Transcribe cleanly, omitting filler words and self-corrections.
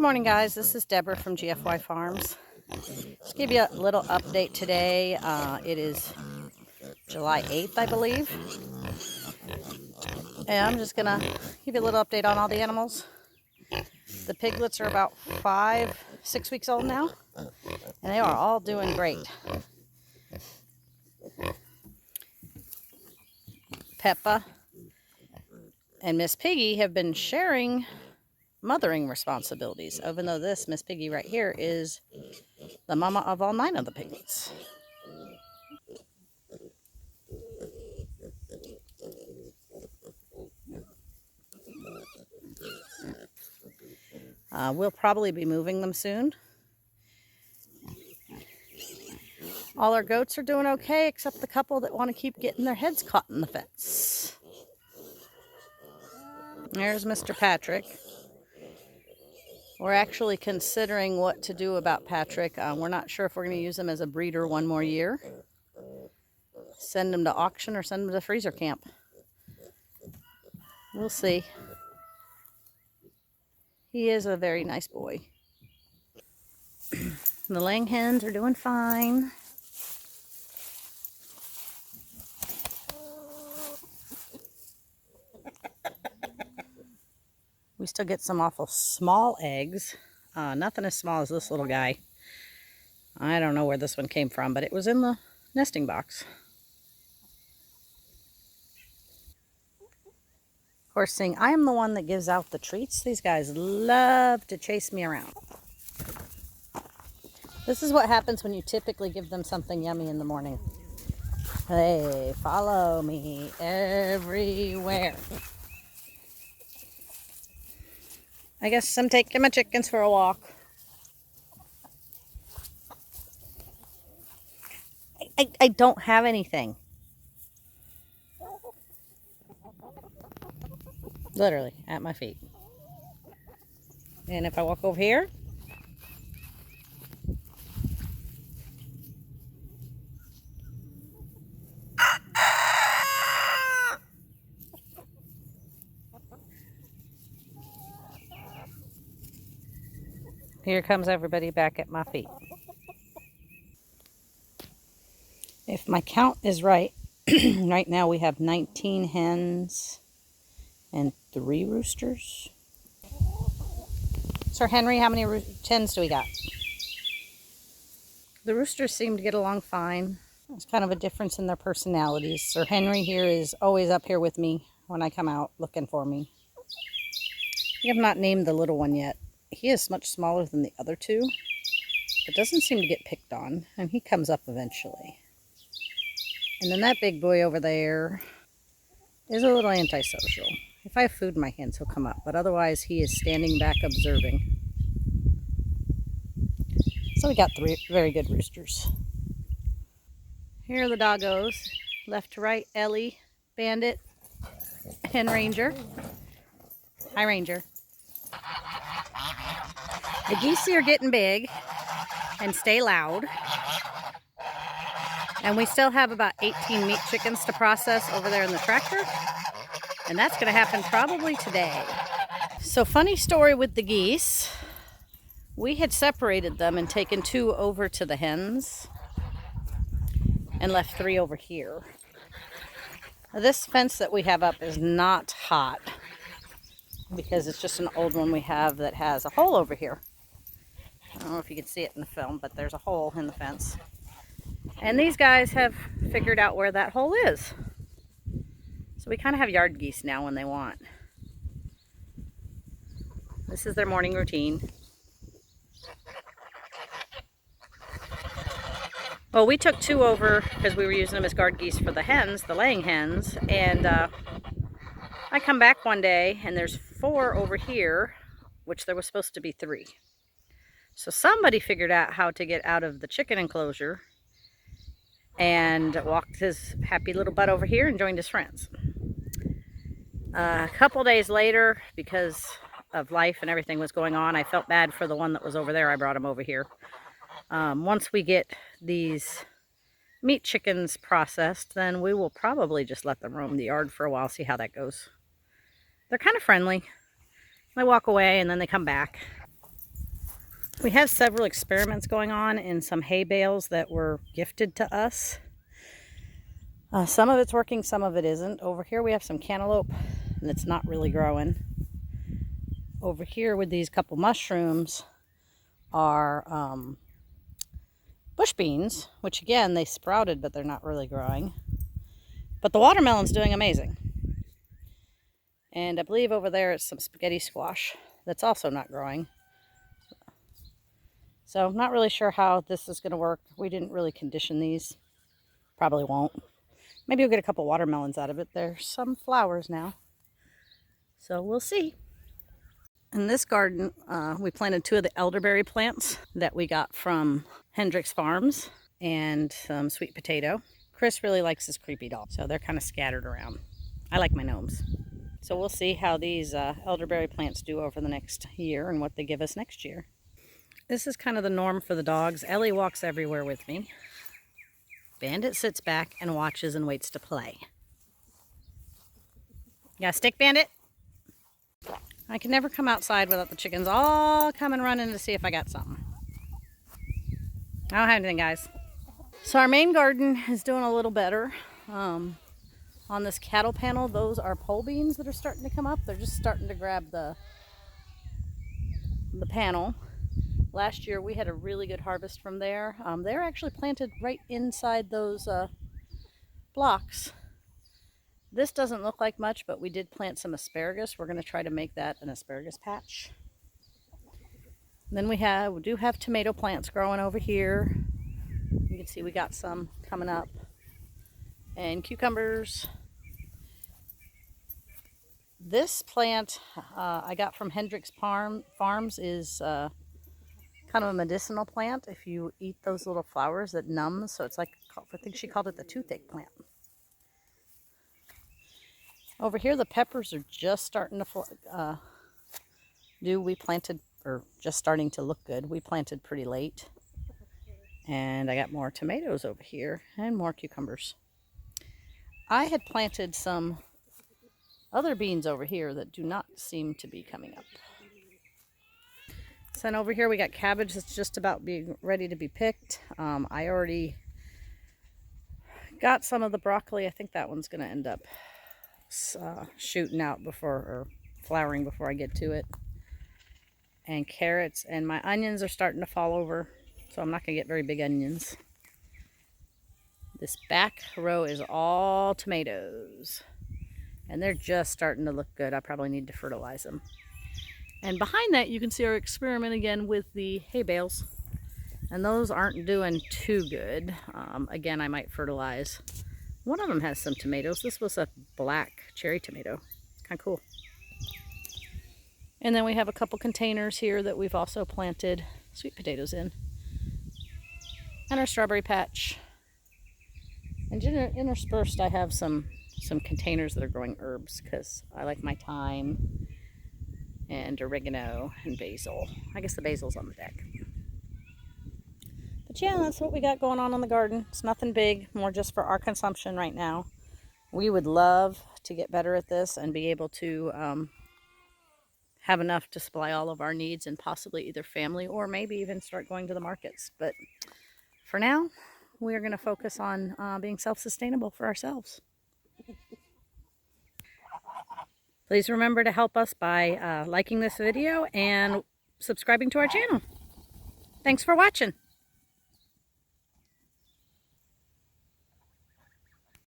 morning, guys. This is Deborah from GFY Farms. Just give you a little update today. It is July 8th, I believe. And I'm just going to give you a little update on all the animals. The piglets are about 5-6 weeks old now, and they are all doing great. Peppa and Miss Piggy have been sharing mothering responsibilities, even though this Miss Piggy right here is the mama of all 9 of the piglets. We'll probably be moving them soon. All our goats are doing okay, except the couple that want to keep getting their heads caught in the fence. There's Mr. Patrick. We're actually considering what to do about Patrick. We're not sure if we're going to use him as a breeder one more year, send him to auction, or send him to freezer camp. We'll see. He is a very nice boy. The laying hens are doing fine. We still get some awful small eggs. Nothing as small as this little guy. I don't know where this one came from, but it was in the nesting box. Of course, seeing I am the one that gives out the treats, these guys love to chase me around. This is what happens when you typically give them something yummy in the morning. They follow me everywhere. I guess I'm taking my chickens for a walk. I don't have anything. Literally at my feet. And if I walk over here, here comes everybody back at my feet. If my count is right, right now we have 19 hens and 3 roosters. Sir Henry, how many hens do we got? The roosters seem to get along fine. There's kind of a difference in their personalities. Sir Henry here is always up here with me when I come out looking for me. We have not named the little one yet. He is much smaller than the other 2, but doesn't seem to get picked on, and he comes up eventually. And then that big boy over there is a little antisocial. If I have food in my hands, he'll come up, but otherwise he is standing back observing. So we got 3 very good roosters. Here are the doggos, left to right, Ellie, Bandit, and Ranger. Hi, Ranger. The geese are getting big and stay loud. And we still have about 18 meat chickens to process over there in the tractor. And that's going to happen probably today. So funny story with the geese. We had separated them and taken 2 over to the hens and left 3 over here. Now, this fence that we have up is not hot because it's just an old one we have that has a hole over here. I don't know if you can see it in the film, but there's a hole in the fence. And these guys have figured out where that hole is. So we kind of have yard geese now when they want. This is their morning routine. Well, we took 2 over because we were using them as guard geese for the hens, the laying hens. And I come back one day and there's 4 over here, which there was supposed to be 3. So somebody figured out how to get out of the chicken enclosure and walked his happy little butt over here and joined his friends. A couple days later, because of life and everything was going on, I felt bad for the one that was over there. I brought him over here. Once we get these meat chickens processed, then we will probably just let them roam the yard for a while, see how that goes. They're kind of friendly. They walk away and then they come back. We have several experiments going on in some hay bales that were gifted to us. Some of it's working, some of it isn't. Over here we have some cantaloupe and it's not really growing. Over here with these couple mushrooms are bush beans, which again, they sprouted, but they're not really growing. But the watermelon's doing amazing. And I believe over there is some spaghetti squash that's also not growing. So I'm not really sure how this is going to work. We didn't really condition these. Probably won't. Maybe we'll get a couple watermelons out of it. There's some flowers now. So we'll see. In this garden, we planted 2 of the elderberry plants that we got from GFY Farms and some sweet potato. Chris really likes his creepy doll, so they're kind of scattered around. I like my gnomes. So we'll see how these elderberry plants do over the next year and what they give us next year. This is kind of the norm for the dogs. Ellie walks everywhere with me. Bandit sits back and watches and waits to play. You got a stick, Bandit? I can never come outside without the chickens all coming running to see if I got something. I don't have anything, guys. So our main garden is doing a little better. On this cattle panel, those are pole beans that are starting to come up. They're just starting to grab the panel. Last year we had a really good harvest from there. They're actually planted right inside those blocks. This doesn't look like much, but we did plant some asparagus. We're going to try to make that an asparagus patch. And then we do have tomato plants growing over here. You can see we got some coming up. And cucumbers. This plant I got from GFY Farms is kind of a medicinal plant. If you eat those little flowers, it numbs. So it's like, I think she called it the toothache plant. Over here, the peppers are just starting to we planted, or just starting to look good. We planted pretty late. And I got more tomatoes over here and more cucumbers. I had planted some other beans over here that do not seem to be coming up. So then over here we got cabbage that's just about being ready to be picked. I already got some of the broccoli. I think that one's going to end up shooting out or flowering before I get to it. And carrots, and my onions are starting to fall over, so I'm not going to get very big onions. This back row is all tomatoes, and they're just starting to look good. I probably need to fertilize them. And behind that, you can see our experiment again with the hay bales. And those aren't doing too good. Again, I might fertilize. One of them has some tomatoes. This was a black cherry tomato. Kind of cool. And then we have a couple containers here that we've also planted sweet potatoes in. And our strawberry patch. And interspersed, I have some containers that are growing herbs because I like my thyme and oregano and basil. I guess the basil's on the deck. But yeah, that's what we got going on in the garden. It's nothing big, more just for our consumption right now. We would love to get better at this and be able to have enough to supply all of our needs and possibly either family or maybe even start going to the markets. But for now, we are going to focus on being self-sustainable for ourselves. Please remember to help us by liking this video and subscribing to our channel. Thanks for watching.